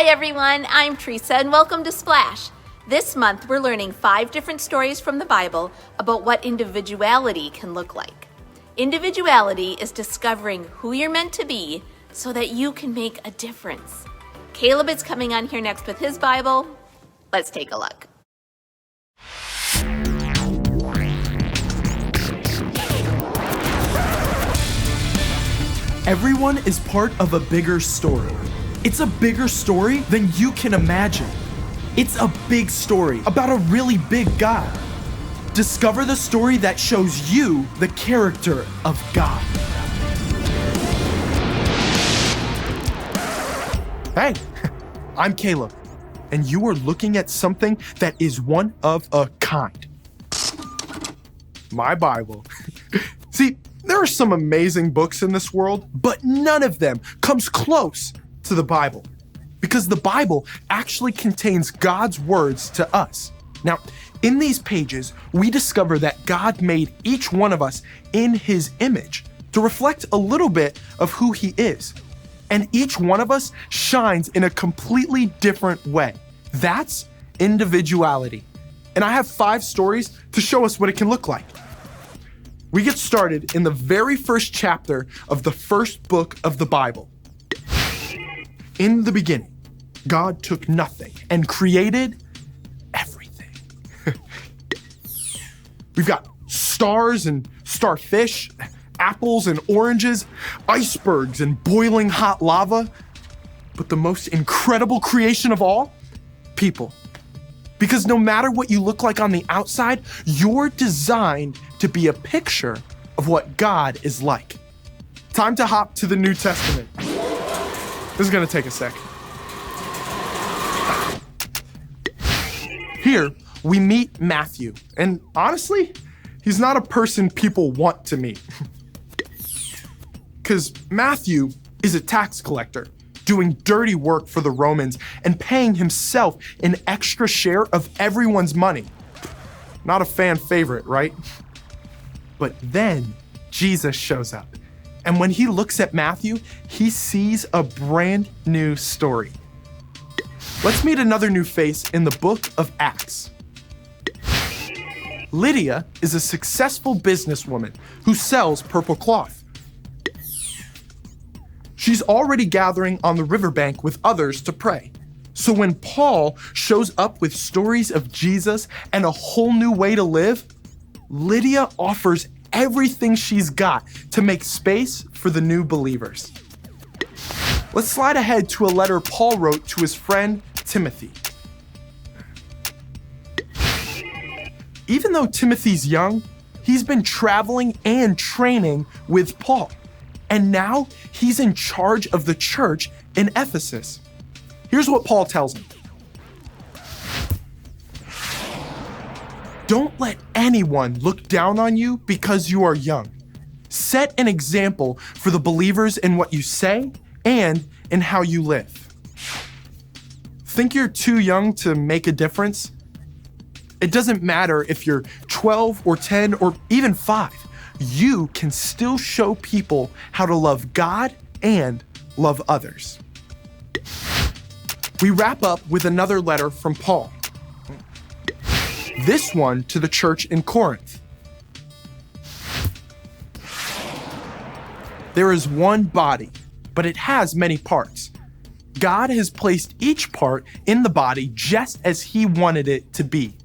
everyone, I'm Teresa and welcome to Splash. This month we're learning 5 different stories from the Bible about what individuality can look like. Individuality is discovering who you're meant to be so that you can make a difference. Caleb is coming on here next with his Bible. Let's take a look. Everyone is part of a bigger story. It's a bigger story than you can imagine. It's a big story about a really big God. Discover the story that shows you the character of God. Hey, I'm Caleb, and you are looking at something that is one of a kind. My Bible. See, there are some amazing books in this world, but none of them comes close to the Bible, because the Bible actually contains God's words to us. Now, in these pages, we discover that God made each one of us in His image to reflect a little bit of who He is. And each one of us shines in a completely different way. That's individuality. And I have 5 stories to show us what it can look like. We get started in the very first chapter of the first book of the Bible. In the beginning, God took nothing and created everything. We've got stars and starfish, apples and oranges, icebergs and boiling hot lava. But the most incredible creation of all, people. Because no matter what you look like on the outside, you're designed to be a picture of what God is like. Time to hop to the New Testament. This is gonna take a sec. Here, we meet Matthew, and honestly, he's not a person people want to meet. Because Matthew is a tax collector, doing dirty work for the Romans and paying himself an extra share of everyone's money. Not a fan favorite, right? But then Jesus shows up. And when he looks at Matthew, he sees a brand new story. Let's meet another new face in the book of Acts. Lydia is a successful businesswoman who sells purple cloth. She's already gathering on the riverbank with others to pray. So when Paul shows up with stories of Jesus and a whole new way to live, Lydia offers everything she's got to make space for the new believers. Let's slide ahead to a letter Paul wrote to his friend Timothy. Even though Timothy's young, he's been traveling and training with Paul. And now he's in charge of the church in Ephesus. Here's what Paul tells him. Don't let anyone look down on you because you are young. Set an example for the believers in what you say and in how you live. Think you're too young to make a difference? It doesn't matter if you're 12 or 10 or even 5. You can still show people how to love God and love others. We wrap up with another letter from Paul. This one to the church in Corinth. There is one body, but it has many parts. God has placed each part in the body just as He wanted it to be.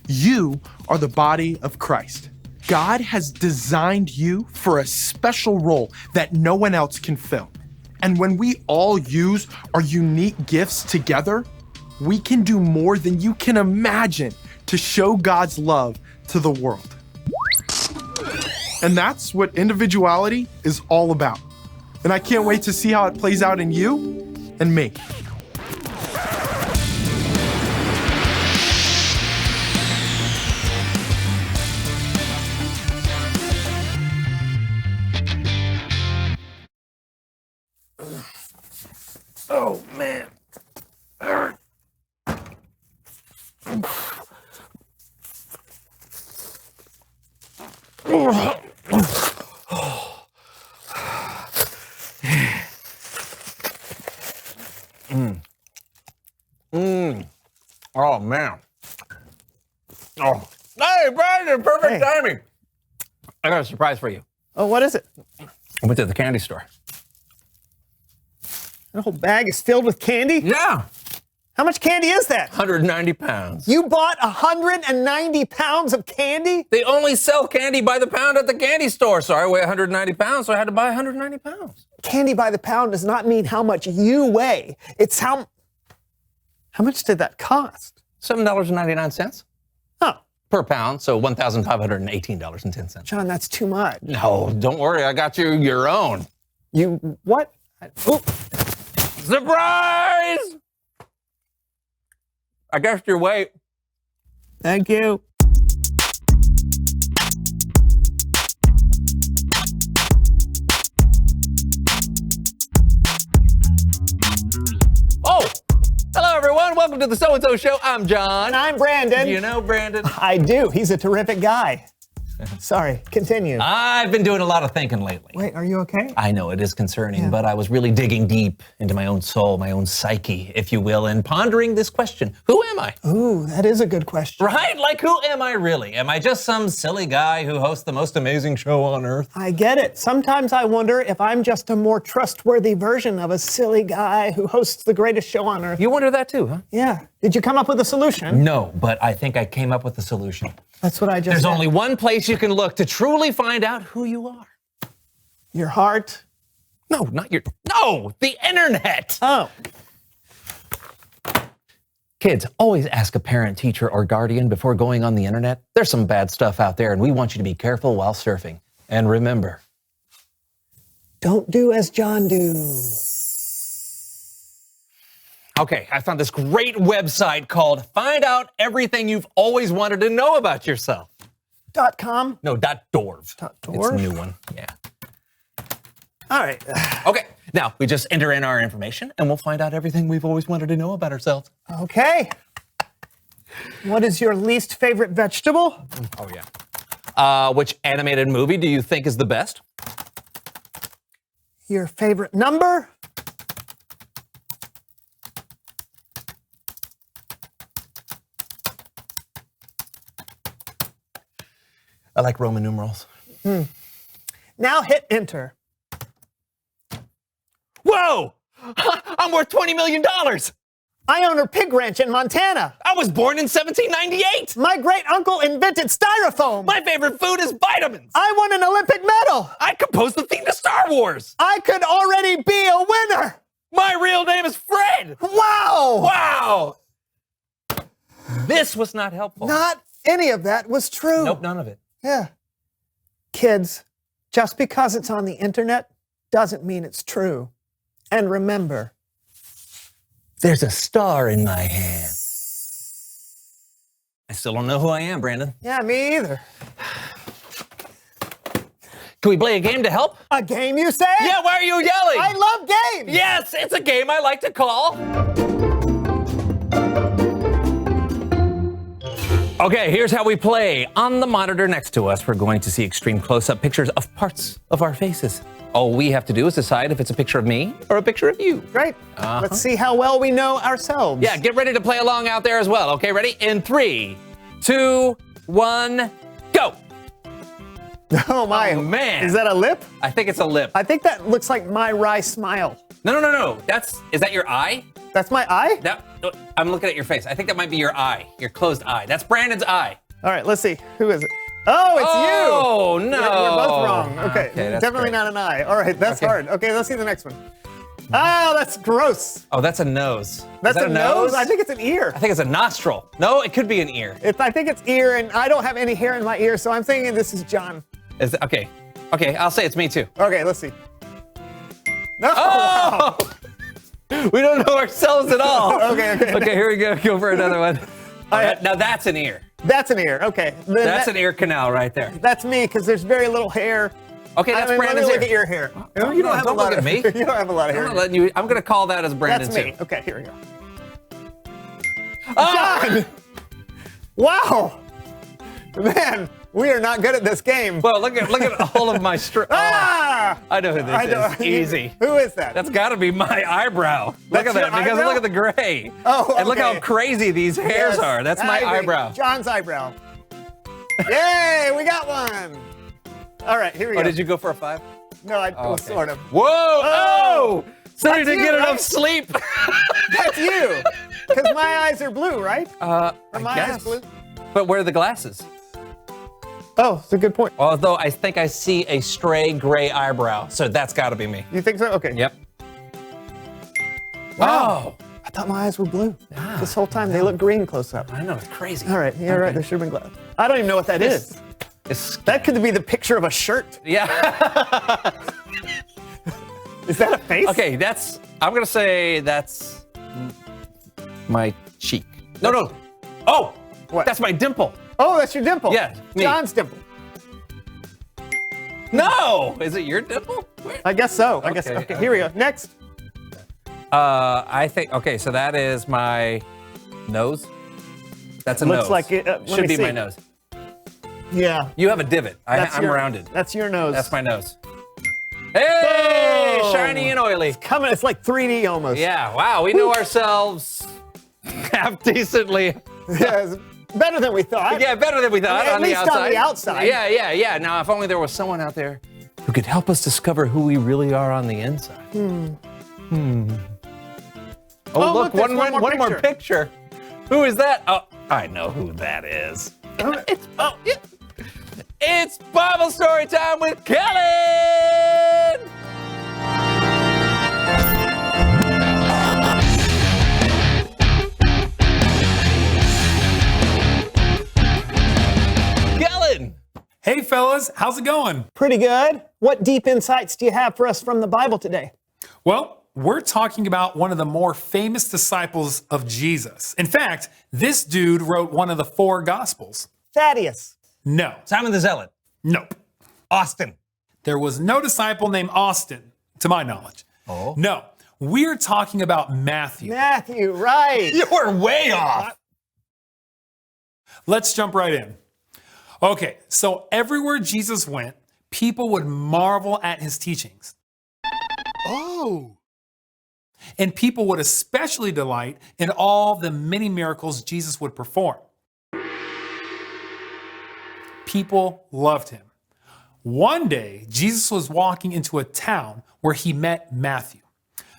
You are the body of Christ. God has designed you for a special role that no one else can fill. And when we all use our unique gifts together, we can do more than you can imagine to show God's love to the world. And that's what individuality is all about. And I can't wait to see how it plays out in you and me. Oh, man. Oh. Hey, Brandon, perfect Hey. timing. I got a surprise for you. Oh, what is it? I went to the candy store. The whole bag is filled with candy? Yeah, How much candy is that? 190 pounds. You bought 190 pounds of candy? They only sell candy by the pound at the candy store. So I weigh 190 pounds, so I had to buy 190 pounds. Candy by the pound does not mean how much you weigh. It's how much did that cost? $7.99 Oh, per pound, so $1,518.10. John, that's too much. No, don't worry, I got you your own. You, what? Ooh, Surprise! I guessed your weight. thank you. Oh, hello everyone. Welcome to the So and So Show. I'm John. And I'm Brandon. Do you know Brandon? I do. He's a terrific guy. Sorry, continue. I've been doing a lot of thinking lately. Wait, are you okay? I know it is concerning, but I was really digging deep into my own soul, my own psyche, if you will, and pondering this question: who am I? Ooh, that is a good question. Right? Like, who am I really? Am I just some silly guy who hosts the most amazing show on earth? I get it. Sometimes I wonder if I'm just a more trustworthy version of a silly guy who hosts the greatest show on earth. You wonder that too, huh? Yeah. Did you come up with a solution? No, but I think I came up with a solution. That's what I just There's said. only one place you can look to truly find out who you are. Your heart. No, the internet. Oh. Kids, always ask a parent, teacher, or guardian before going on the internet. There's some bad stuff out there, and we want you to be careful while surfing. And remember, Don't do as John do. okay, I found this great website called Find Out Everything You've Always Wanted to Know About Yourself. .com? No, .dorv. .dorv? It's a new one, yeah. All right. Okay, now we just enter in our information and we'll find out everything we've always wanted to know about ourselves. Okay. What is your least favorite vegetable? Oh, yeah. Which animated movie do you think is the best? Your favorite number? I like Roman numerals. Now hit enter. Whoa! I'm worth $20 million! I own a pig ranch in Montana. I was born in 1798! My great uncle invented styrofoam. My favorite food is vitamins! I won an Olympic medal. I composed the theme to Star Wars! I could already be a winner. My real name is Fred! Wow. Wow! This was not helpful. Not any of that was true. Nope, none of it. Yeah. Kids, just because it's on the internet doesn't mean it's true. And remember, There's a star in my hand. I still don't know who I am, Brandon. yeah, me either. Can we play a game to help? A game, you say? Yeah, why are you yelling? I love games. Yes, it's a game I like to call. Okay, here's how we play. On the monitor next to us, we're going to see extreme close-up pictures of parts of our faces. All we have to do is decide if it's a picture of me or a picture of you. Great. Let's see how well we know ourselves. Yeah, get ready to play along out there as well. Okay, ready? In 3, 2, 1, go. Oh my. Oh, man. Is that a lip? I think it's a lip. I think that looks like my wry smile. No. Is that your eye? That's my eye? I'm looking at your face. I think that might be your eye, your closed eye. That's Brandon's eye. All right, let's see. Who is it? Oh, it's you. Oh, no. We're both wrong. Okay, that's definitely great. not an eye. All right, that's hard. Okay, let's see the next one. Oh, that's gross. Oh, that's a nose. That's Is that a nose? I think it's an ear. I think it's a nostril. No, it could be an ear. I think it's ear, and I don't have any hair in my ear, so I'm thinking this is John. Okay, I'll say it's me too. Okay, let's see. No. Oh! We don't know ourselves at all. Okay. Okay, here we go. Go for another one. Now that's an ear. That's an ear. Okay. Then That's an ear canal right there. That's me, because there's very little hair. Okay, that's Let Brandon's me look ear. at your hair. Oh, You don't have a don't lot look of at me. You don't have a lot of hair. I'm gonna call that as Brandon That's me. too. Okay, here we go. Oh! John! Wow! Man, we are not good at this game. Well, look at all of my Ah! I know who this is. Easy. Who is that? That's got to be my eyebrow. Look That's at that, your because eyebrow? look at the gray. Oh, And look how okay. crazy these hairs Yes, are. That's I my agree. eyebrow. John's eyebrow. Yay, we got one. All right, here we go. Oh, did you go for a 5? No, well, Okay. sort of. Whoa! Oh! Sorry That's to you, get enough right? sleep. That's you. Because my eyes are blue, right? Are my eyes guess. blue? But where are the glasses? Oh, that's a good point. Although I think I see a stray gray eyebrow, so that's got to be me. You think so? Okay. Yep. Wow. I thought my eyes were blue. This whole time they look green close up. I know, it's crazy. All right, you're right. There should have been glasses. I don't even know what that is. That could be the picture of a shirt. Yeah. Is that a face? Okay, I'm going to say that's my cheek. No. Oh, What? that's my dimple. Oh, that's your dimple. Yeah, me. John's dimple. No! Is it your dimple? I guess so. I guess. Okay, Okay, here we go. Next. I think, okay, so that is my nose. That's a Looks nose. like it. Let Should me be see. my nose. Yeah. You have a divot. I'm rounded. That's your nose. That's my nose. Hey! Boom. Shiny and oily. Coming. It's like 3D almost. Yeah, wow, we know ourselves half decently. Yeah, it's better than we thought. Yeah, better than we thought At on the least outside. on the outside. Yeah. Now, if only there was someone out there who could help us discover who we really are on the inside. Oh, look, there's one more picture. picture. Who is that? Oh, I know who that is. It's Bible story time with Kellen! Kellen! Hey fellas, how's it going? Pretty good. What deep insights do you have for us from the Bible today? Well, we're talking about one of the more famous disciples of Jesus. In fact, this dude wrote one of the 4 Gospels. Thaddeus. No. Simon the Zealot. Nope. Austin. There was no disciple named Austin, to my knowledge. Oh. No. We're talking about Matthew. Matthew, right. You're way off. Let's jump right in. Okay, so everywhere Jesus went, people would marvel at his teachings. Oh. And people would especially delight in all the many miracles Jesus would perform. People loved him. One day, Jesus was walking into a town where he met Matthew.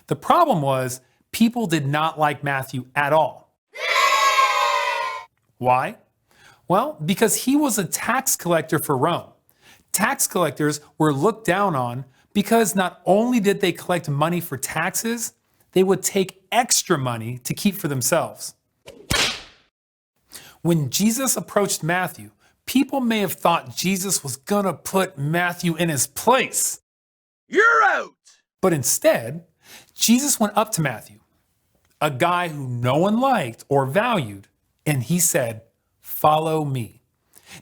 The problem was, people did not like Matthew at all. Why? Well, because he was a tax collector for Rome. Tax collectors were looked down on because not only did they collect money for taxes, they would take extra money to keep for themselves. When Jesus approached Matthew, people may have thought Jesus was gonna put Matthew in his place. You're out. But instead, Jesus went up to Matthew, a guy who no one liked or valued, and he said, "Follow me."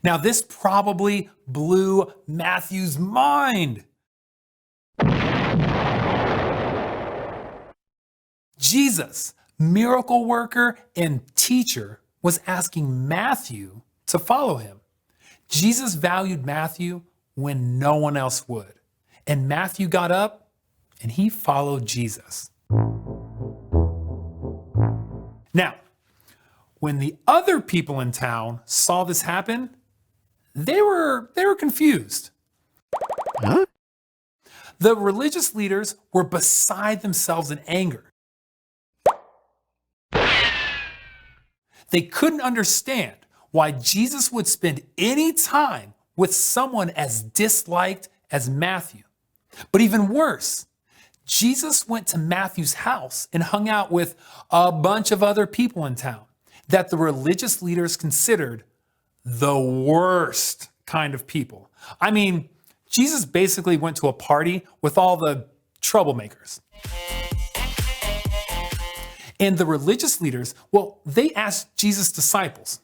Now, this probably blew Matthew's mind. Jesus, miracle worker and teacher, was asking Matthew to follow him. Jesus valued Matthew when no one else would. And Matthew got up and he followed Jesus. Now, when the other people in town saw this happen, they were confused. Huh? The religious leaders were beside themselves in anger. They couldn't understand why Jesus would spend any time with someone as disliked as Matthew. But even worse, Jesus went to Matthew's house and hung out with a bunch of other people in town that the religious leaders considered the worst kind of people. I mean, Jesus basically went to a party with all the troublemakers. And the religious leaders, well, they asked Jesus' disciples,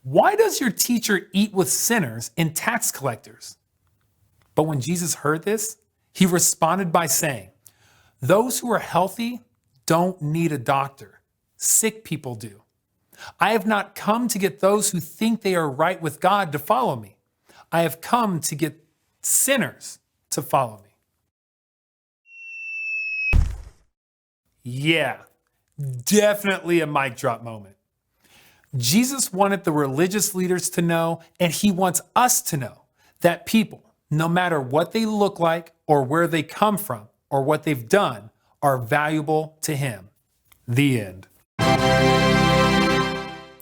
"Why does your teacher eat with sinners and tax collectors?" But when Jesus heard this, he responded by saying, "Those who are healthy don't need a doctor. Sick people do. I have not come to get those who think they are right with God to follow me. I have come to get sinners to follow me." Yeah, definitely a mic drop moment. Jesus wanted the religious leaders to know, and he wants us to know, that people, no matter what they look like or where they come from or what they've done, are valuable to him. The end.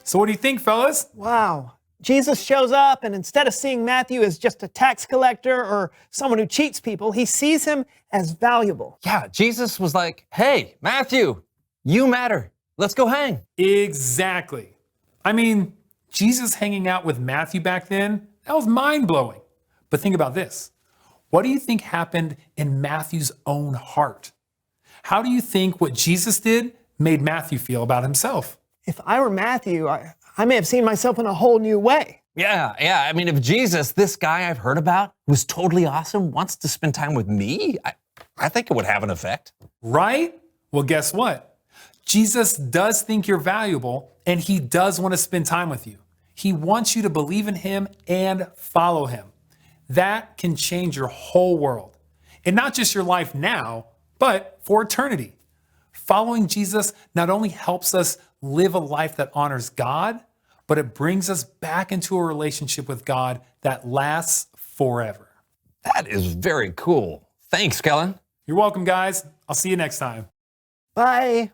So what do you think, fellas? Wow. Jesus shows up, and instead of seeing Matthew as just a tax collector or someone who cheats people, he sees him as valuable. Yeah, Jesus was like, hey, Matthew, you matter. Let's go hang. Exactly. I mean, Jesus hanging out with Matthew back then, that was mind-blowing. But think about this. What do you think happened in Matthew's own heart? How do you think what Jesus did made Matthew feel about himself? If I were Matthew, I may have seen myself in a whole new way. Yeah. I mean, if Jesus, this guy I've heard about, who's totally awesome, wants to spend time with me, I think it would have an effect. Right? Well, guess what? Jesus does think you're valuable, and he does want to spend time with you. He wants you to believe in him and follow him. That can change your whole world. And not just your life now, but for eternity. Following Jesus not only helps us live a life that honors God, but it brings us back into a relationship with God that lasts forever. That is very cool. Thanks, Kellen. You're welcome, guys. I'll see you next time. Bye.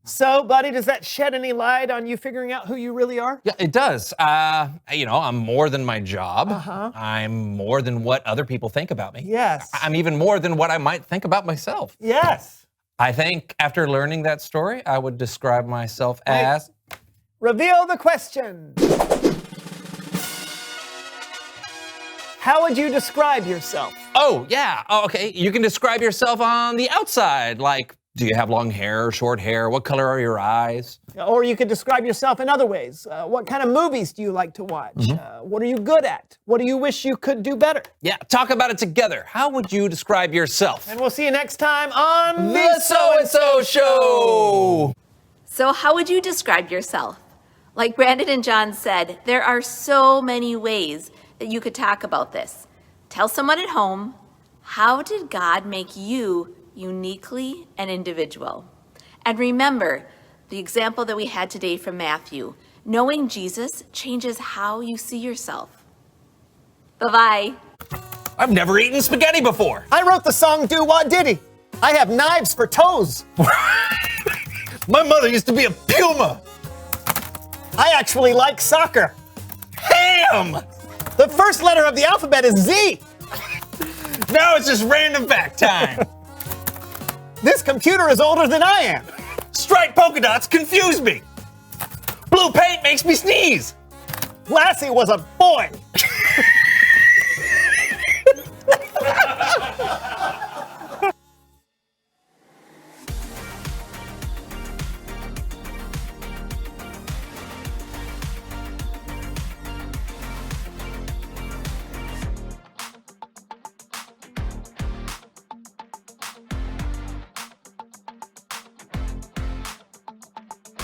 So, buddy, does that shed any light on you figuring out who you really are? Yeah, it does. I'm more than my job. I'm more than what other people think about me. Yes. I'm even more than what I might think about myself. Yes. I think after learning that story, I would describe myself as... Reveal the question. How would you describe yourself? Oh, yeah. Oh, okay. You can describe yourself on the outside, like, do you have long hair or short hair? What color are your eyes? Or you could describe yourself in other ways. What kind of movies do you like to watch? What are you good at? What do you wish you could do better? Yeah, talk about it together. How would you describe yourself? And we'll see you next time on The So-and-so Show! So, how would you describe yourself? Like Brandon and John said, there are so many ways that you could talk about this. Tell someone at home, how did God make you uniquely and individual? And remember the example that we had today from Matthew. Knowing Jesus changes how you see yourself. Bye-bye. I've never eaten spaghetti before. I wrote the song Do Wah Diddy. I have knives for toes. My mother used to be a puma. I actually like soccer. Ham! The first letter of the alphabet is Z. Now it's just random fact time. This computer is older than I am. Striped polka dots confuse me. Blue paint makes me sneeze. Lassie was a boy.